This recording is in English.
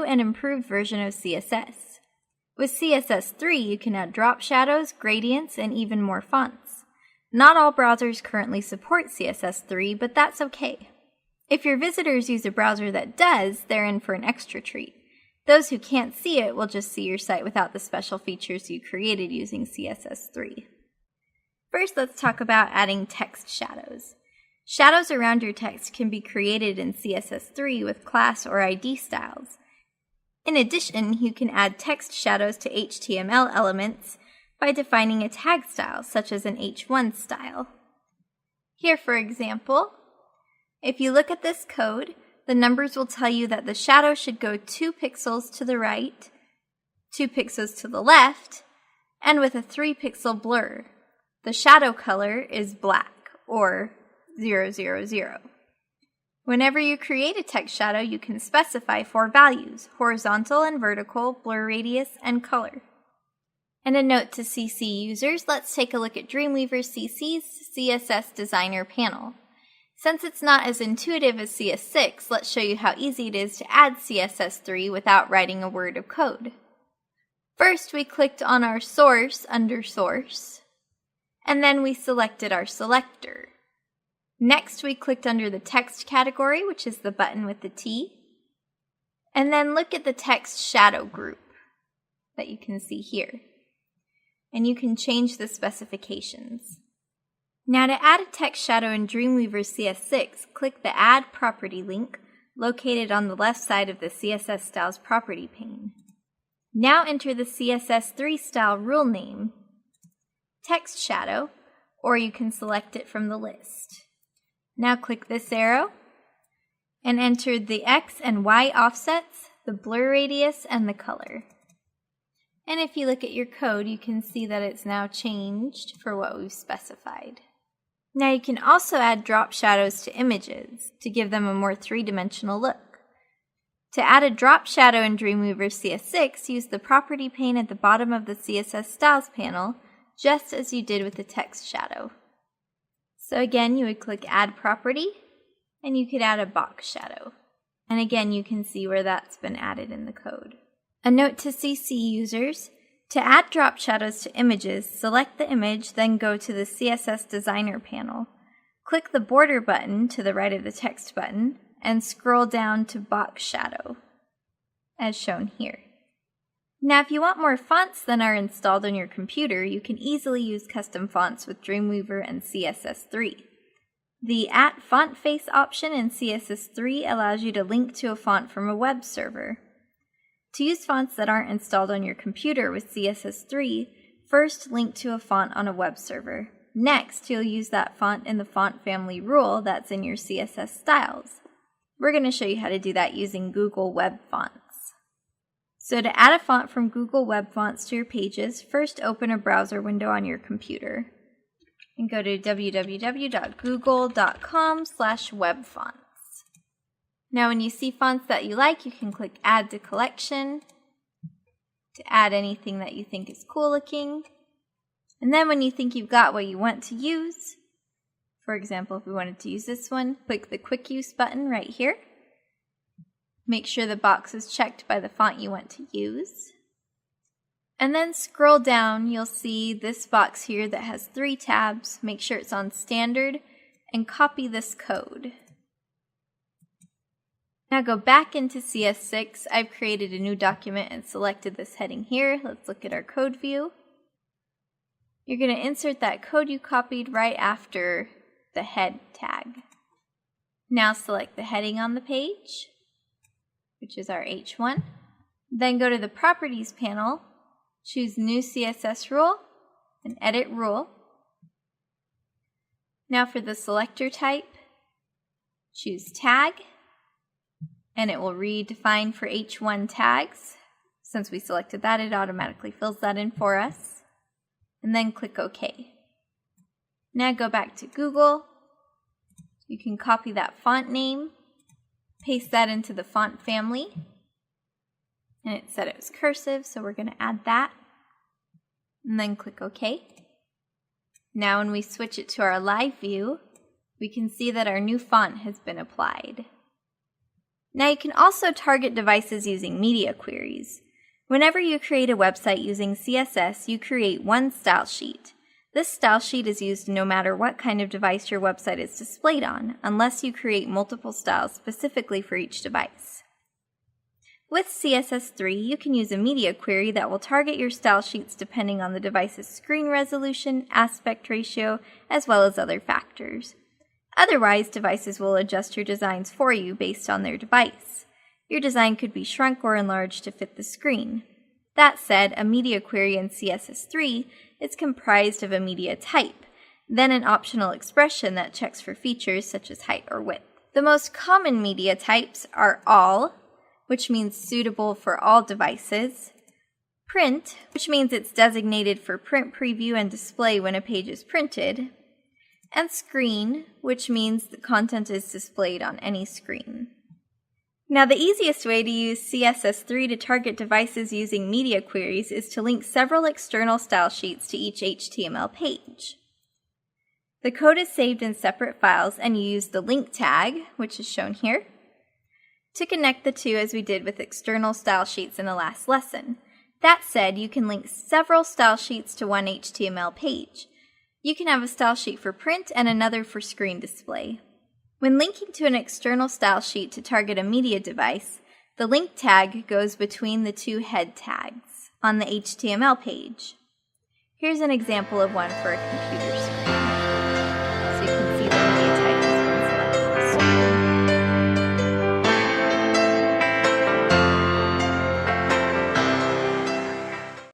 and improved version of CSS. With CSS3, you can add drop shadows, gradients, and even more fonts. Not all browsers currently support CSS3, but that's okay. If your visitors use a browser that does, they're in for an extra treat. Those who can't see it will just see your site without the special features you created using CSS3. First, let's talk about adding text shadows. Shadows around your text can be created in CSS3 with class or ID styles. In addition, you can add text shadows to HTML elements by defining a tag style, such as an H1 style. Here, for example, if you look at this code, the numbers will tell you that the shadow should go 2 pixels to the right, 2 pixels to the left, and with a 3-pixel blur. The shadow color is black, or 000. Whenever you create a text shadow, you can specify 4 values: horizontal and vertical, blur radius, and color. And a note to CC users, let's take a look at Dreamweaver CC's CSS Designer panel. Since it's not as intuitive as CS6, let's show you how easy it is to add CSS3 without writing a word of code. First, we clicked on our source under source, and then we selected our selector. Next, we clicked under the text category, which is the button with the T, and then look at the text shadow group that you can see here. And you can change the specifications. Now to add a text shadow in Dreamweaver CS6, click the Add Property link located on the left side of the CSS Styles property pane. Now enter the CSS3 style rule name, text shadow, or you can select it from the list. Now click this arrow and enter the X and Y offsets, the blur radius, and the color. And if you look at your code, you can see that it's now changed for what we've specified. Now you can also add drop shadows to images to give them a more three-dimensional look. To add a drop shadow in Dreamweaver CS6, use the property pane at the bottom of the CSS Styles panel, just as you did with the text shadow. So again, you would click Add Property, and you could add a box shadow. And again, you can see where that's been added in the code. A note to CC users, to add drop shadows to images, select the image, then go to the CSS Designer panel. Click the border button to the right of the text button, and scroll down to box shadow, as shown here. Now, if you want more fonts than are installed on your computer, you can easily use custom fonts with Dreamweaver and CSS3. The @FontFace option in CSS3 allows you to link to a font from a web server. To use fonts that aren't installed on your computer with CSS3, first link to a font on a web server. Next, you'll use that font in the font family rule that's in your CSS styles. We're going to show you how to do that using Google Web Fonts. So to add a font from Google Web Fonts to your pages, first open a browser window on your computer and go to www.google.com/webfonts. Now when you see fonts that you like, you can click Add to Collection to add anything that you think is cool looking. And then when you think you've got what you want to use, for example, if we wanted to use this one, click the Quick Use button right here. Make sure the box is checked by the font you want to use. And then scroll down, you'll see this box here that has 3 tabs. Make sure it's on Standard and copy this code. Now go back into CS6. I've created a new document and selected this heading here. Let's look at our code view. You're going to insert that code you copied right after the head tag. Now select the heading on the page, which is our H1. Then go to the Properties panel, choose New CSS Rule, and Edit Rule. Now for the selector type, choose Tag, and it will redefine for H1 tags. Since we selected that, it automatically fills that in for us. And then click OK. Now go back to Google. You can copy that font name, paste that into the font family, and it said it was cursive, so we're going to add that, and then click OK. Now when we switch it to our live view, we can see that our new font has been applied. Now you can also target devices using media queries. Whenever you create a website using CSS, you create one style sheet. This style sheet is used no matter what kind of device your website is displayed on, unless you create multiple styles specifically for each device. With CSS3, you can use a media query that will target your style sheets depending on the device's screen resolution, aspect ratio, as well as other factors. Otherwise, devices will adjust your designs for you based on their device. Your design could be shrunk or enlarged to fit the screen. That said, a media query in CSS3 is comprised of a media type, then an optional expression that checks for features such as height or width. The most common media types are all, which means suitable for all devices, print, which means it's designated for print preview and display when a page is printed, and screen, which means the content is displayed on any screen. Now, the easiest way to use CSS3 to target devices using media queries is to link several external style sheets to each HTML page. The code is saved in separate files, and you use the link tag, which is shown here, to connect the two as we did with external style sheets in the last lesson. That said, you can link several style sheets to one HTML page. You can have a style sheet for print and another for screen display. When linking to an external style sheet to target a media device, the link tag goes between the two head tags on the HTML page. Here's an example of one for a computer screen.